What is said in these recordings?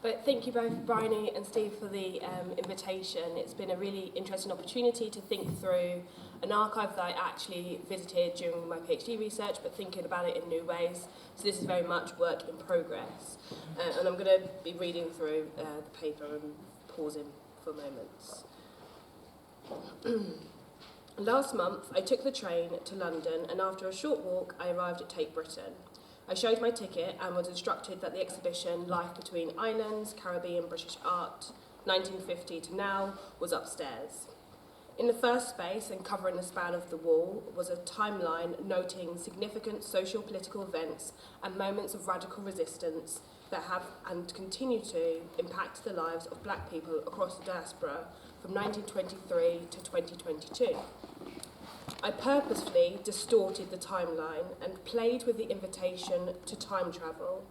But thank you both, Bryony and Steve, for the invitation. It's been a really interesting opportunity to think through an archive that I actually visited during my PhD research, but thinking about it in new ways. So this is very much work in progress. And I'm going to be reading through the paper and pausing for moments. Last month, I took the train to London, and after a short walk, I arrived at Tate Britain. I showed my ticket and was instructed that the exhibition Life Between Islands, Caribbean British Art, 1950 to now, was upstairs. In the first space and covering the span of the wall was a timeline noting significant social-political events and moments of radical resistance that have and continue to impact the lives of black people across the diaspora from 1923 to 2022. I purposefully distorted the timeline and played with the invitation to time travel.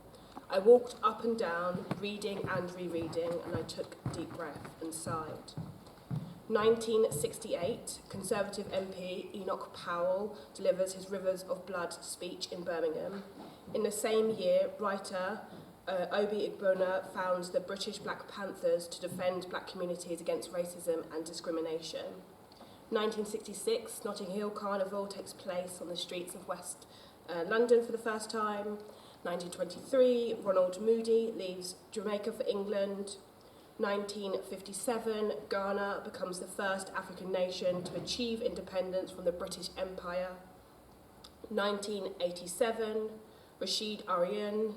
I walked up and down, reading and rereading, and I took a deep breath and sighed. 1968, Conservative MP Enoch Powell delivers his Rivers of Blood speech in Birmingham. In the same year, writer Obi Igbona founds the British Black Panthers to defend black communities against racism and discrimination. 1966, Notting Hill Carnival takes place on the streets of West London for the first time. 1923, Ronald Moody leaves Jamaica for England. 1957, Ghana becomes the first African nation to achieve independence from the British Empire. 1987, Rashid Arian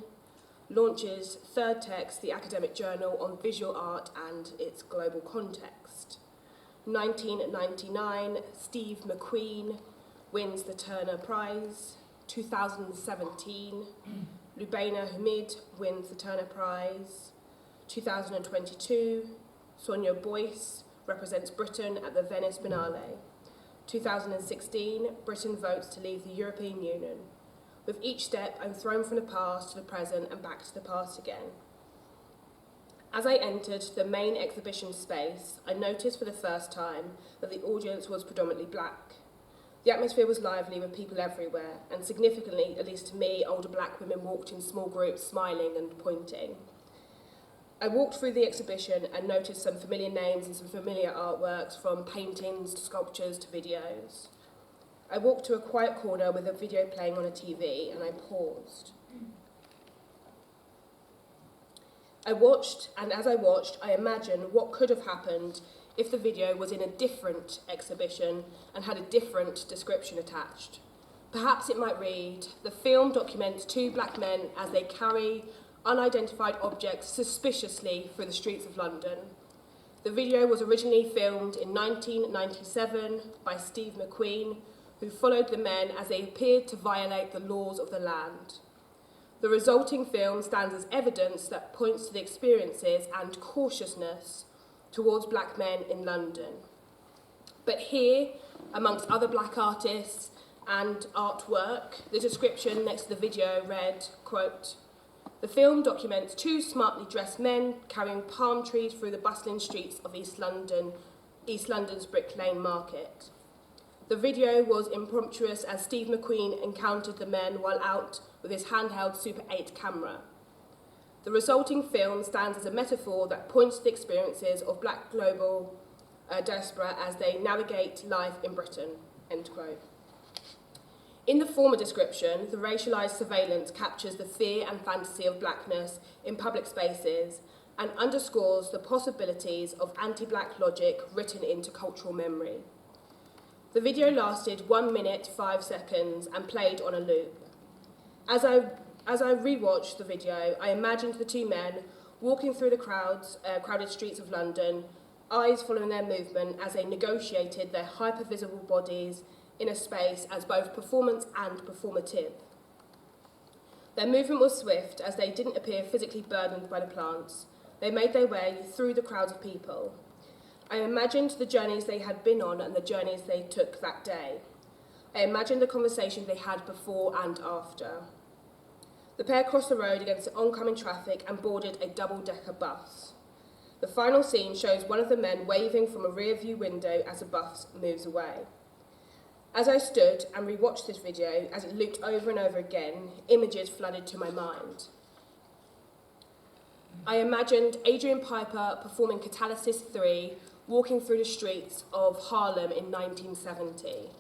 launches third text, the academic journal on visual art and its global context. 1999, Steve McQueen wins the Turner Prize. 2017, Lubaina Hamid wins the Turner Prize. 2022, Sonia Boyce represents Britain at the Venice Biennale. 2016, Britain votes to leave the European Union. With each step, I'm thrown from the past to the present and back to the past again. As I entered the main exhibition space, I noticed for the first time that the audience was predominantly black. The atmosphere was lively with people everywhere, and significantly, at least to me, older black women walked in small groups, smiling and pointing. I walked through the exhibition and noticed some familiar names and some familiar artworks, from paintings to sculptures to videos. I walked to a quiet corner with a video playing on a TV, and I paused. I watched, and as I watched, I imagined what could have happened if the video was in a different exhibition and had a different description attached. Perhaps it might read, "The film documents two black men as they carry unidentified objects suspiciously through the streets of London." The video was originally filmed in 1997 by Steve McQueen, who followed the men as they appeared to violate the laws of the land. The resulting film stands as evidence that points to the experiences and cautiousness towards black men in London. But here, amongst other black artists and artwork, the description next to the video read, quote, "The film documents two smartly dressed men carrying palm trees through the bustling streets of East London's Brick Lane Market. The video was impromptu as Steve McQueen encountered the men while out with his handheld Super 8 camera. The resulting film stands as a metaphor that points to the experiences of black global diaspora as they navigate life in Britain," end quote. In the former description, the racialised surveillance captures the fear and fantasy of blackness in public spaces and underscores the possibilities of anti-black logic written into cultural memory. The video lasted 1 minute, 5 seconds and played on a loop. As I rewatched the video, I imagined the two men walking through the crowded streets of London, eyes following their movement as they negotiated their hyper-visible bodies in a space as both performance and performative. Their movement was swift as they didn't appear physically burdened by the plants. They made their way through the crowds of people. I imagined the journeys they had been on and the journeys they took that day. I imagined the conversations they had before and after. The pair crossed the road against the oncoming traffic and boarded a double-decker bus. The final scene shows one of the men waving from a rear-view window as the bus moves away. As I stood and rewatched this video, as it looped over and over again, images flooded to my mind. I imagined Adrian Piper performing Catalysis 3, walking through the streets of Harlem in 1970.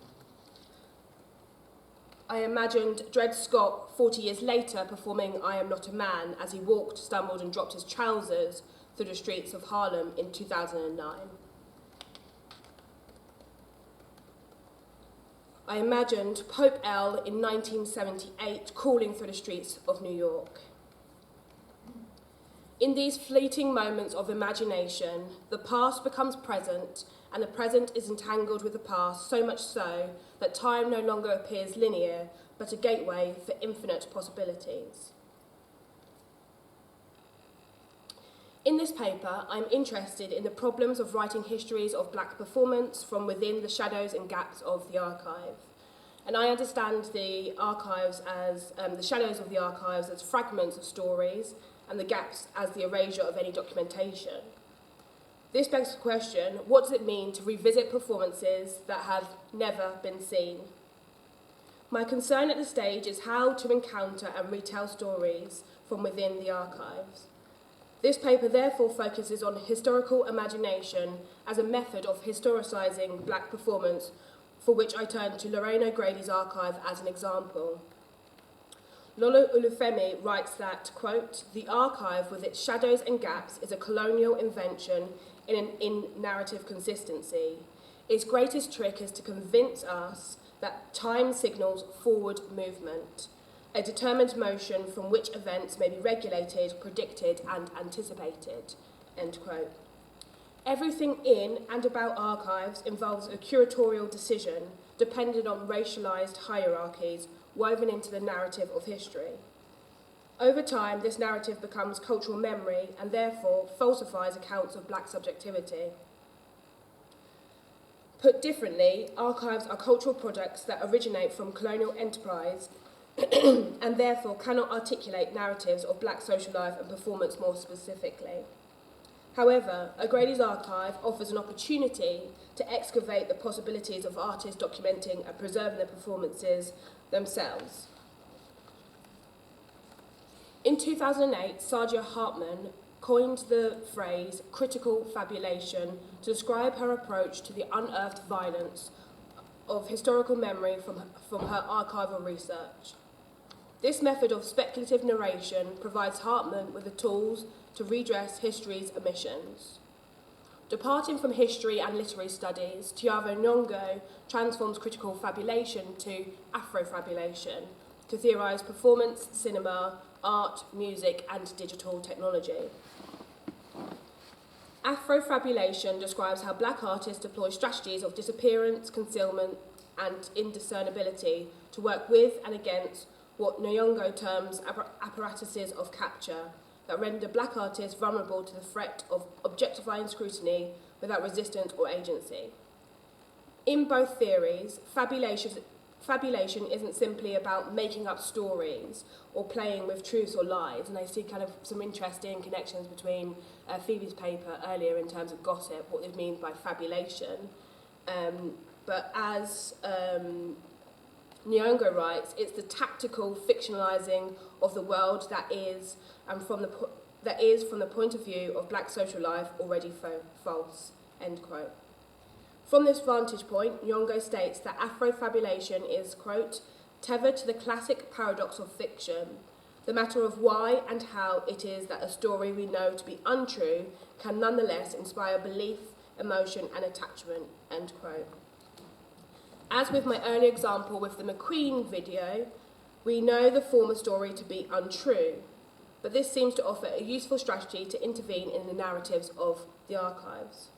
I imagined Dred Scott 40 years later performing I Am Not a Man as he walked, stumbled and dropped his trousers through the streets of Harlem in 2009. I imagined Pope L in 1978 crawling through the streets of New York. In these fleeting moments of imagination, the past becomes present and the present is entangled with the past, so much so that time no longer appears linear, but a gateway for infinite possibilities. In this paper, I'm interested in the problems of writing histories of black performance from within the shadows and gaps of the archive. And I understand the archives as, the shadows of the archives as fragments of stories and the gaps as the erasure of any documentation. This begs the question, what does it mean to revisit performances that have never been seen? My concern at this stage is how to encounter and retell stories from within the archives. This paper therefore focuses on historical imagination as a method of historicising black performance, for which I turn to Lorraine O'Grady's archive as an example. Lola Olufemi writes that, quote, "The archive with its shadows and gaps is a colonial invention in narrative consistency. Its greatest trick is to convince us that time signals forward movement, a determined motion from which events may be regulated, predicted, and anticipated," end quote. Everything in and about archives involves a curatorial decision dependent on racialised hierarchies woven into the narrative of history. Over time, this narrative becomes cultural memory and therefore falsifies accounts of black subjectivity. Put differently, archives are cultural products that originate from colonial enterprise and therefore cannot articulate narratives of black social life and performance more specifically. However, O'Grady's archive offers an opportunity to excavate the possibilities of artists documenting and preserving their performances themselves. In 2008, Sadia Hartman coined the phrase critical fabulation to describe her approach to the unearthed violence of historical memory from her archival research. This method of speculative narration provides Hartman with the tools to redress history's omissions. Departing from history and literary studies, Tiavo Nyong'o transforms critical fabulation to Afrofabulation to theorise performance, cinema, art, music, and digital technology. Afrofabulation describes how black artists deploy strategies of disappearance, concealment, and indiscernibility to work with and against what Nyong'o terms apparatuses of capture that render black artists vulnerable to the threat of objectifying scrutiny without resistance or agency. In both theories, fabulation isn't simply about making up stories or playing with truths or lies, and I see kind of some interesting connections between Phoebe's paper earlier in terms of gossip, what it means by fabulation. But as Nyong'o writes, it's the tactical fictionalising of the world that is from the point of view of black social life already false, end quote. From this vantage point, Nyong'o states that Afrofabulation is, quote, tethered to the classic paradox of fiction, the matter of why and how it is that a story we know to be untrue can nonetheless inspire belief, emotion and attachment, end quote. As with my earlier example with the McQueen video, we know the former story to be untrue, but this seems to offer a useful strategy to intervene in the narratives of the archives.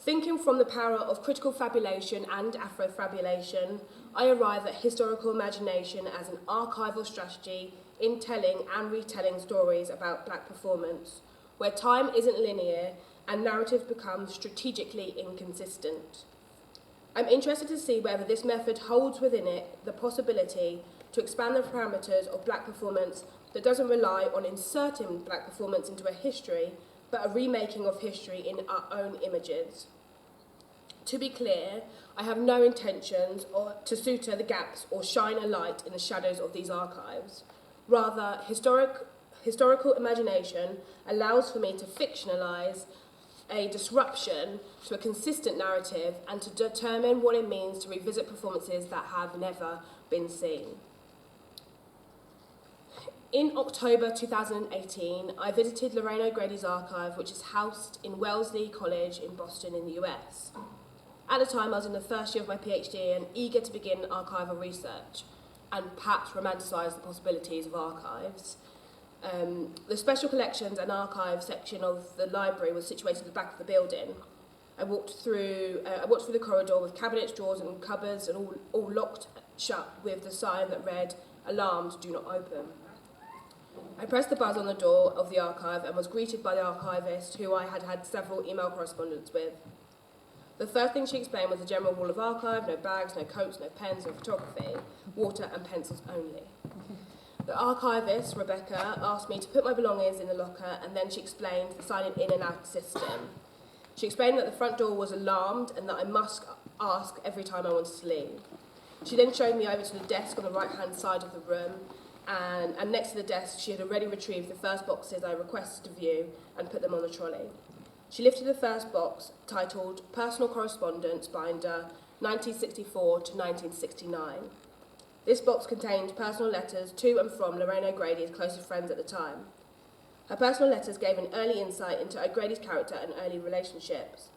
Thinking from the power of critical fabulation and Afrofabulation, I arrive at historical imagination as an archival strategy in telling and retelling stories about black performance, where time isn't linear and narrative becomes strategically inconsistent. I'm interested to see whether this method holds within it the possibility to expand the parameters of black performance that doesn't rely on inserting black performance into a history, but a remaking of history in our own images. To be clear, I have no intentions to suture the gaps or shine a light in the shadows of these archives. Rather, Historical imagination allows for me to fictionalise a disruption to a consistent narrative and to determine what it means to revisit performances that have never been seen. In October 2018, I visited Lorraine O'Grady's archive, which is housed in Wellesley College in Boston in the US. At the time, I was in the first year of my PhD and eager to begin archival research and perhaps romanticise the possibilities of archives. The Special Collections and Archives section of the library was situated at the back of the building. I walked through the corridor with cabinets, drawers and cupboards and all locked shut with the sign that read, "Alarmed, do not open." I pressed the buzz on the door of the archive and was greeted by the archivist, who I had had several email correspondence with. The first thing she explained was a general rule of archive: no bags, no coats, no pens, no photography, water and pencils only. The archivist, Rebecca, asked me to put my belongings in the locker, and then she explained the sign in and out system. She explained that the front door was alarmed and that I must ask every time I wanted to leave. She then showed me over to the desk on the right-hand side of the room, and next to the desk she had already retrieved the first boxes I requested to view and put them on the trolley. She lifted the first box, titled Personal Correspondence Binder, 1964 to 1969. This box contained personal letters to and from Lorraine O'Grady's closest friends at the time. Her personal letters gave an early insight into O'Grady's character and early relationships.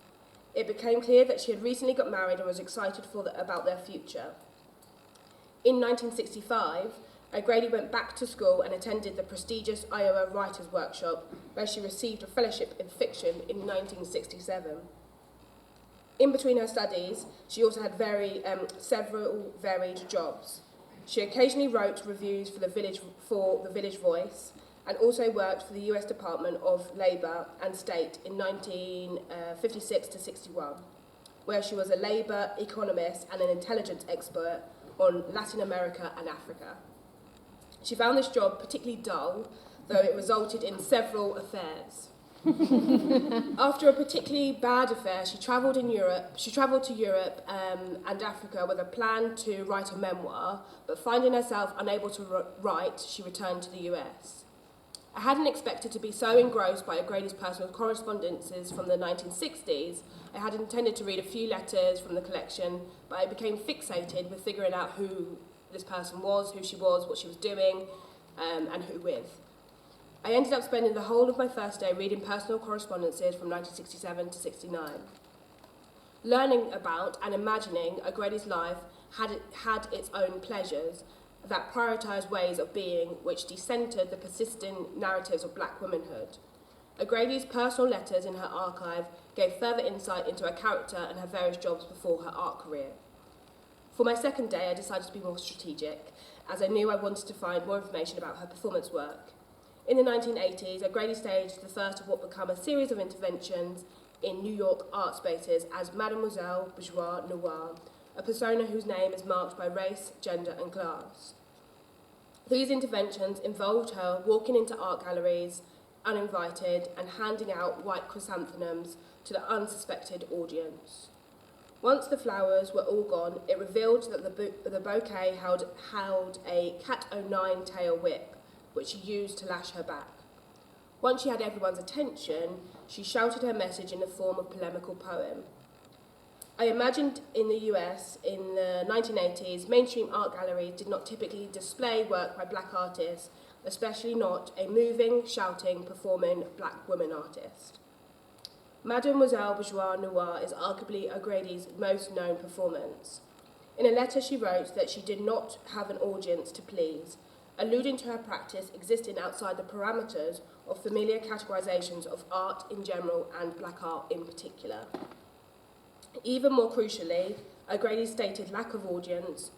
It became clear that she had recently got married and was excited about their future. In 1965, O'Grady went back to school and attended the prestigious Iowa Writers' Workshop, where she received a fellowship in fiction in 1967. In between her studies, she also had several varied jobs. She occasionally wrote reviews for the Village Voice and also worked for the US Department of Labour and State in 1956 to 61, where she was a labour economist and an intelligence expert on Latin America and Africa. She found this job particularly dull, though it resulted in several affairs. After a particularly bad affair, she travelled to Europe and Africa with a plan to write a memoir, but finding herself unable to write, she returned to the US. I hadn't expected to be so engrossed by O'Grady's personal correspondences from the 1960s. I had intended to read a few letters from the collection, but I became fixated with figuring out who this person was, who she was, what she was doing, and who with. I ended up spending the whole of my first day reading personal correspondences from 1967 to 69. Learning about and imagining O'Grady's life had its own pleasures that prioritised ways of being which decentered the persistent narratives of black womanhood. O'Grady's personal letters in her archive gave further insight into her character and her various jobs before her art career. For my second day, I decided to be more strategic, as I knew I wanted to find more information about her performance work. In the 1980s, O'Grady staged the first of what became a series of interventions in New York art spaces as Mademoiselle Bourgeois Noire, a persona whose name is marked by race, gender and class. These interventions involved her walking into art galleries uninvited and handing out white chrysanthemums to the unsuspected audience. Once the flowers were all gone, it revealed that the bouquet held a cat-o'-nine tail whip, which she used to lash her back. Once she had everyone's attention, she shouted her message in the form of polemical poem. I imagined in the US in the 1980s, mainstream art galleries did not typically display work by black artists, especially not a moving, shouting, performing black woman artist. Mademoiselle Bourgeois Noire is arguably O'Grady's most known performance. In a letter she wrote that she did not have an audience to please, alluding to her practice existing outside the parameters of familiar categorizations of art in general and black art in particular. Even more crucially, O'Grady's stated lack of audience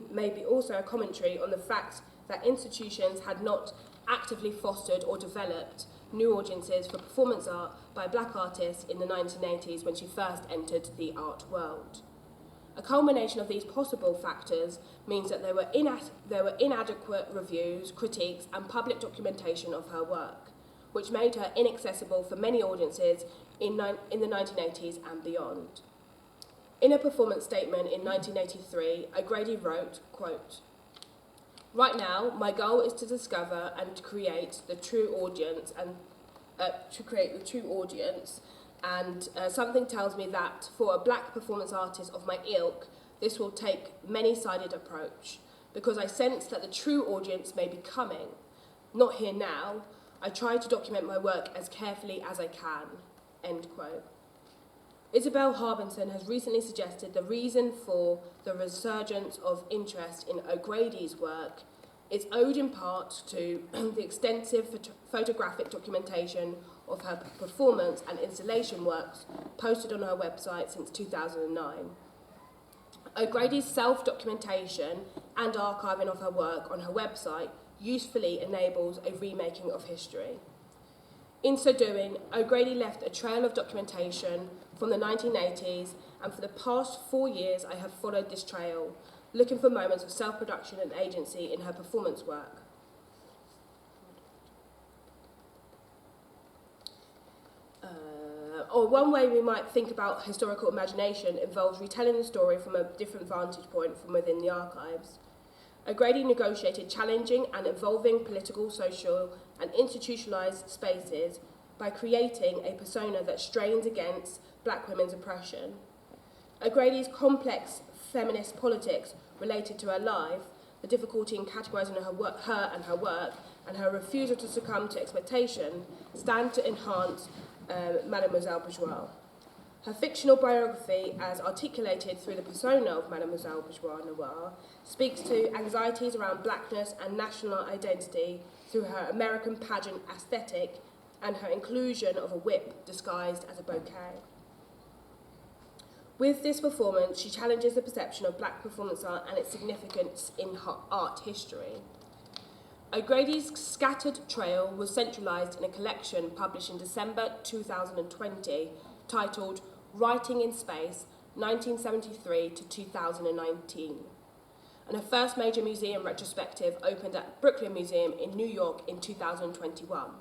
may be also a commentary on the fact that institutions had not actively fostered or developed new audiences for performance art by black artists in the 1980s when she first entered the art world. A culmination of these possible factors means that there were inadequate reviews, critiques, and public documentation of her work, which made her inaccessible for many audiences in the 1980s and beyond. In a performance statement in 1983, O'Grady wrote, quote, Right now, my goal is to discover and to create the true audience and something tells me that for a black performance artist of my ilk, this will take many-sided approach because I sense that the true audience may be coming. Not here now. I try to document my work as carefully as I can." End quote. Isabel Harbinson has recently suggested the reason for the resurgence of interest in O'Grady's work is owed in part to the extensive photographic documentation of her performance and installation works posted on her website since 2009. O'Grady's self-documentation and archiving of her work on her website usefully enables a remaking of history. In so doing, O'Grady left a trail of documentation from the 1980s, and for the past 4 years I have followed this trail, looking for moments of self-production and agency in her performance work. One way we might think about historical imagination involves retelling the story from a different vantage point from within the archives. O'Grady negotiated challenging and evolving political, social, and institutionalised spaces by creating a persona that strains against black women's oppression. O'Grady's complex feminist politics related to her life, the difficulty in categorising her and her work, and her refusal to succumb to expectation, stand to enhance Mademoiselle Bourgeois. Her fictional biography, as articulated through the persona of Mademoiselle Bourgeois Noir, speaks to anxieties around blackness and national identity through her American pageant aesthetic and her inclusion of a whip disguised as a bouquet. With this performance, she challenges the perception of black performance art and its significance in art history. O'Grady's scattered trail was centralised in a collection published in December 2020 titled Writing in Space, 1973 to 2019. And her first major museum retrospective opened at Brooklyn Museum in New York in 2021.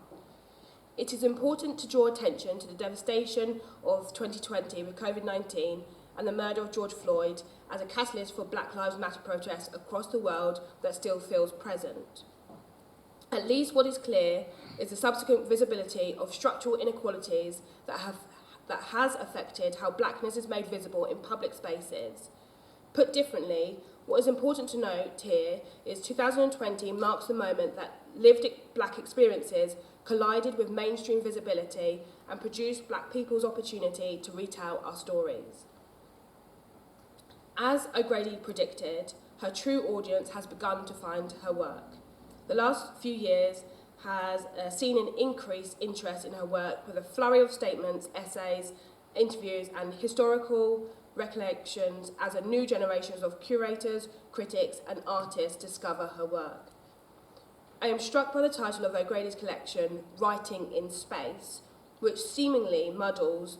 It is important to draw attention to the devastation of 2020 with COVID-19 and the murder of George Floyd as a catalyst for Black Lives Matter protests across the world that still feels present. At least what is clear is the subsequent visibility of structural inequalities that has affected how blackness is made visible in public spaces. Put differently, what is important to note here is 2020 marks the moment that lived black experiences collided with mainstream visibility and produced black people's opportunity to retell our stories. As O'Grady predicted, her true audience has begun to find her work. The last few years has seen an increased interest in her work with a flurry of statements, essays, interviews and historical recollections as a new generation of curators, critics and artists discover her work. I am struck by the title of O'Grady's collection, Writing in Space, which seemingly muddles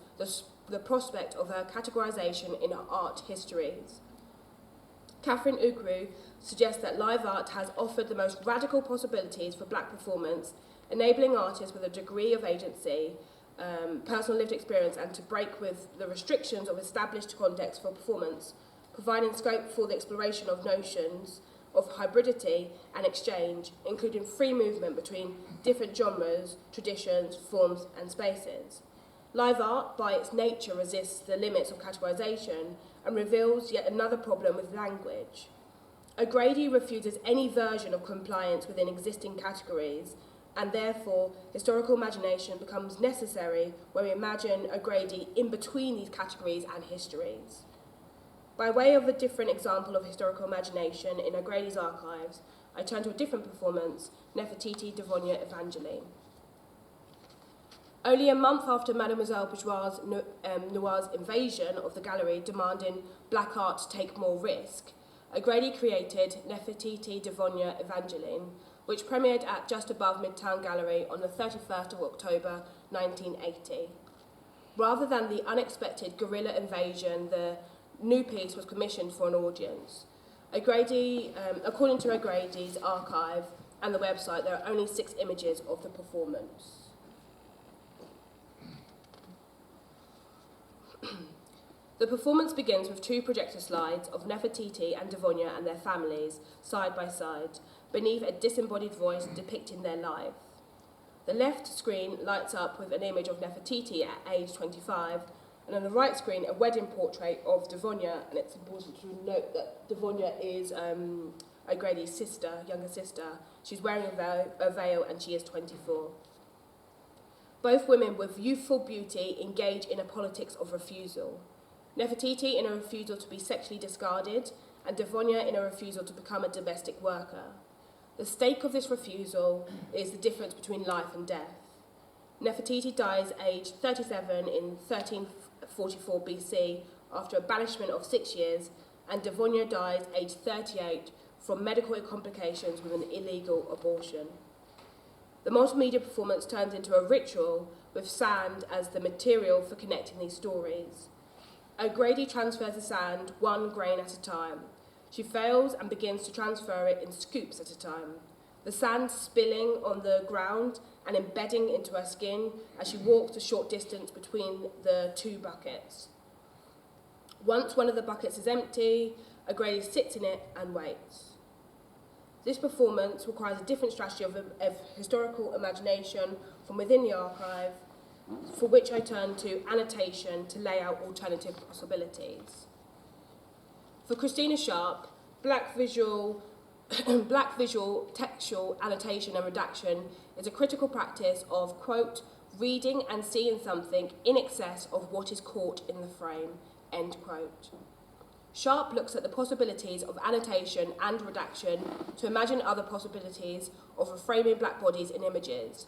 the prospect of her categorisation in art histories. Catherine Ukru suggests that live art has offered the most radical possibilities for black performance, enabling artists with a degree of agency, personal lived experience, and to break with the restrictions of established contexts for performance, providing scope for the exploration of notions of hybridity and exchange, including free movement between different genres, traditions, forms, and spaces. Live art, by its nature, resists the limits of categorisation and reveals yet another problem with language. O'Grady refuses any version of compliance within existing categories, and therefore historical imagination becomes necessary when we imagine O'Grady in between these categories and histories. By way of a different example of historical imagination in O'Grady's archives, I turn to a different performance, Nefertiti Devonia Evangeline. Only a month after Mademoiselle Bourgeois Noir's invasion of the gallery demanding black art to take more risk, O'Grady created Nefertiti Devonia Evangeline, which premiered at Just Above Midtown Gallery on the 31st of October 1980. Rather than the unexpected guerrilla invasion, the new piece was commissioned for an audience. According to O'Grady's archive and the website, there are only 6 images of the performance. The performance begins with two projector slides of Nefertiti and Devonia and their families, side by side, beneath a disembodied voice depicting their life. The left screen lights up with an image of Nefertiti at age 25, and on the right screen, a wedding portrait of Devonia, and it's important to note that Devonia is O'Grady's sister, younger sister. She's wearing a veil and she is 24. Both women with youthful beauty engage in a politics of refusal. Nefertiti in a refusal to be sexually discarded, and Devonia in a refusal to become a domestic worker. The stake of this refusal is the difference between life and death. Nefertiti dies aged 37 in 1344 BC after a banishment of 6 years, and Devonia dies aged 38 from medical complications with an illegal abortion. The multimedia performance turns into a ritual with sand as the material for connecting these stories. O'Grady transfers the sand 1 grain at a time. She fails and begins to transfer it in scoops at a time, the sand spilling on the ground and embedding into her skin as she walks a short distance between the two buckets. Once one of the buckets is empty, O'Grady sits in it and waits. This performance requires a different strategy of historical imagination from within the archive, for which I turn to annotation to lay out alternative possibilities. For Christina Sharp, black visual textual annotation and redaction is a critical practice of, quote, reading and seeing something in excess of what is caught in the frame, end quote. Sharp looks at the possibilities of annotation and redaction to imagine other possibilities of reframing black bodies in images.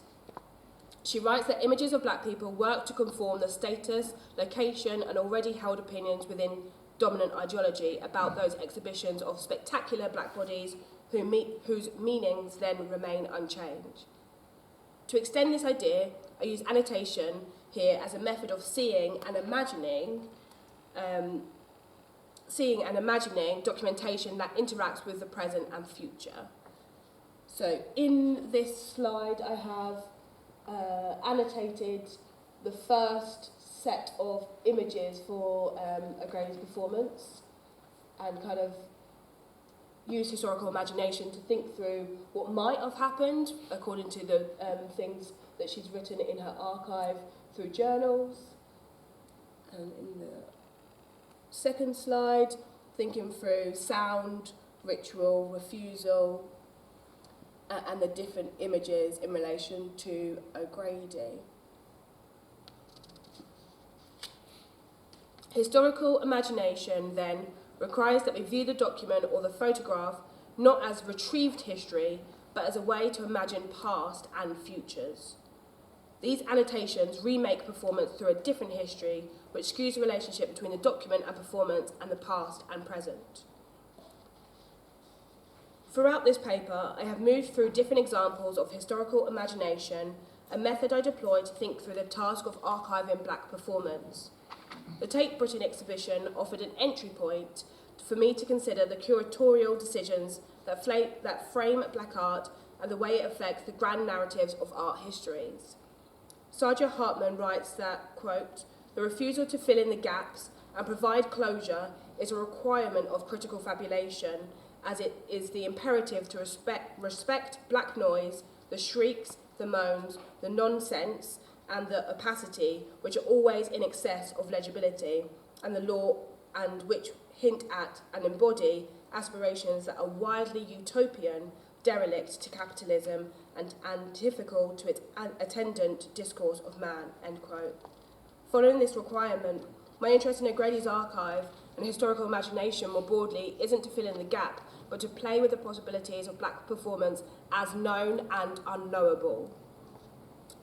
She writes that images of black people work to conform the status, location, and already held opinions within dominant ideology about those exhibitions of spectacular black bodies whose meanings then remain unchanged. To extend this idea, I use annotation here as a method of seeing and imagining documentation that interacts with the present and future. So in this slide, I have annotated the first set of images for O'Grady's performance and kind of use historical imagination to think through what might have happened according to the things that she's written in her archive through journals. And in the second slide, thinking through sound, ritual, refusal, and the different images in relation to O'Grady. Historical imagination, then, requires that we view the document or the photograph not as retrieved history, but as a way to imagine past and futures. These annotations remake performance through a different history, which skews the relationship between the document and performance and the past and present. Throughout this paper, I have moved through different examples of historical imagination, a method I deploy to think through the task of archiving black performance. The Tate Britain exhibition offered an entry point for me to consider the curatorial decisions that frame black art and the way it affects the grand narratives of art histories. Saja Hartman writes that, quote, the refusal to fill in the gaps and provide closure is a requirement of critical fabulation, as it is the imperative to respect black noise, the shrieks, the moans, the nonsense, and the opacity, which are always in excess of legibility, and the law, and which hint at and embody aspirations that are wildly utopian, derelict to capitalism, and antithetical to its attendant discourse of man, end quote. Following this requirement, my interest in O'Grady's archive and historical imagination more broadly isn't to fill in the gap, but to play with the possibilities of black performance as known and unknowable.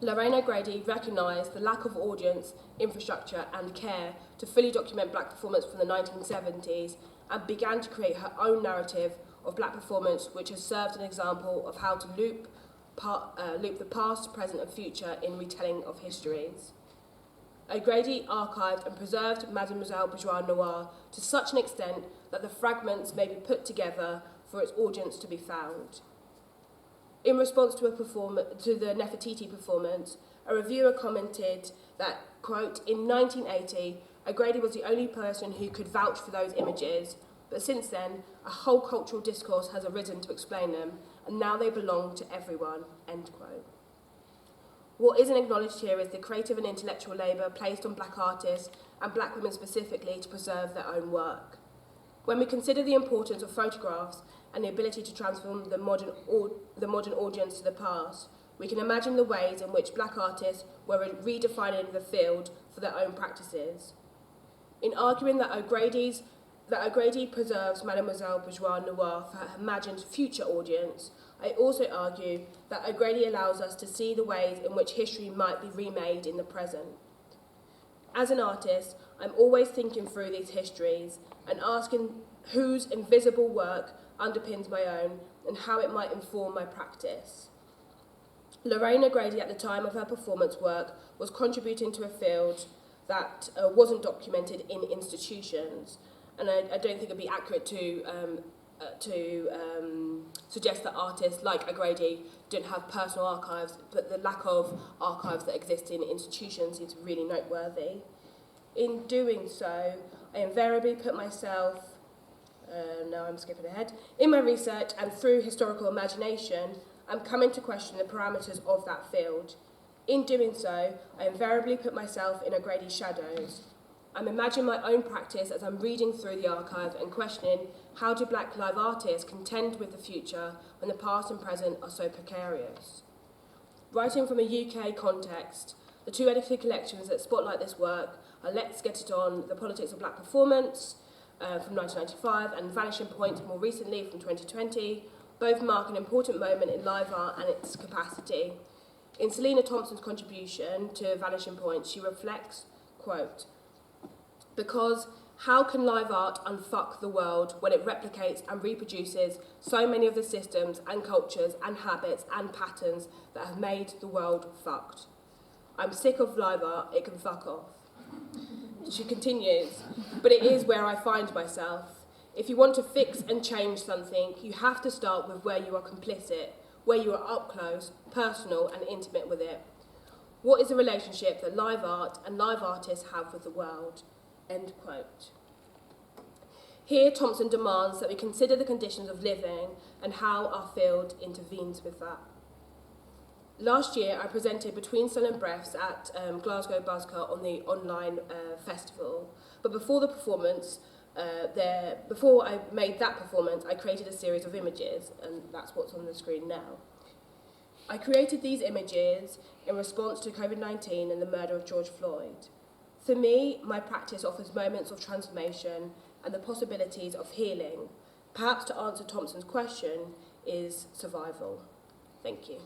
Lorraine O'Grady recognised the lack of audience, infrastructure and care to fully document black performance from the 1970s and began to create her own narrative of black performance, which has served an example of how to loop the past, present and future in retelling of histories. O'Grady archived and preserved Mademoiselle Bourgeois Noir to such an extent that the fragments may be put together for its audience to be found. In response to the Nefertiti performance, a reviewer commented that, quote, in 1980, O'Grady was the only person who could vouch for those images, but since then, a whole cultural discourse has arisen to explain them, and now they belong to everyone, end quote. What isn't acknowledged here is the creative and intellectual labour placed on black artists, and black women specifically, to preserve their own work. When we consider the importance of photographs and the ability to transform the modern audience to the past, we can imagine the ways in which black artists were redefining the field for their own practices. In arguing that O'Grady preserves Mademoiselle Bourgeois Noir for her imagined future audience, I also argue that O'Grady allows us to see the ways in which history might be remade in the present. As an artist, I'm always thinking through these histories and asking whose invisible work underpins my own and how it might inform my practice. Lorraine O'Grady, at the time of her performance work, was contributing to a field that wasn't documented in institutions, and I don't think it'd be accurate to suggest that artists like O'Grady don't have personal archives, but the lack of archives that exist in institutions is really noteworthy. In doing so, I invariably put myself, now I'm skipping ahead, in my research and through historical imagination, I'm coming to question the parameters of that field. In doing so, I invariably put myself in O'Grady's shadows. I'm imagining my own practice as I'm reading through the archive and questioning how do black live artists contend with the future when the past and present are so precarious. Writing from a UK context, the two edited collections that spotlight this work are Let's Get It On, The Politics of Black Performance from 1995 and Vanishing Point more recently from 2020, both mark an important moment in live art and its capacity. In Selena Thompson's contribution to Vanishing Point, she reflects, quote, "Because how can live art unfuck the world when it replicates and reproduces so many of the systems and cultures and habits and patterns that have made the world fucked? I'm sick of live art, it can fuck off." She continues, "But it is where I find myself. If you want to fix and change something, you have to start with where you are complicit, where you are up close, personal and intimate with it. What is the relationship that live art and live artists have with the world?" End quote. Here, Thompson demands that we consider the conditions of living and how our field intervenes with that. Last year, I presented Between Sun and Breaths at Glasgow Buzzcut on the online festival. But before the performance, before I made that performance, I created a series of images, and that's what's on the screen now. I created these images in response to COVID-19 and the murder of George Floyd. For me, my practice offers moments of transformation and the possibilities of healing. Perhaps to answer Thompson's question is survival. Thank you.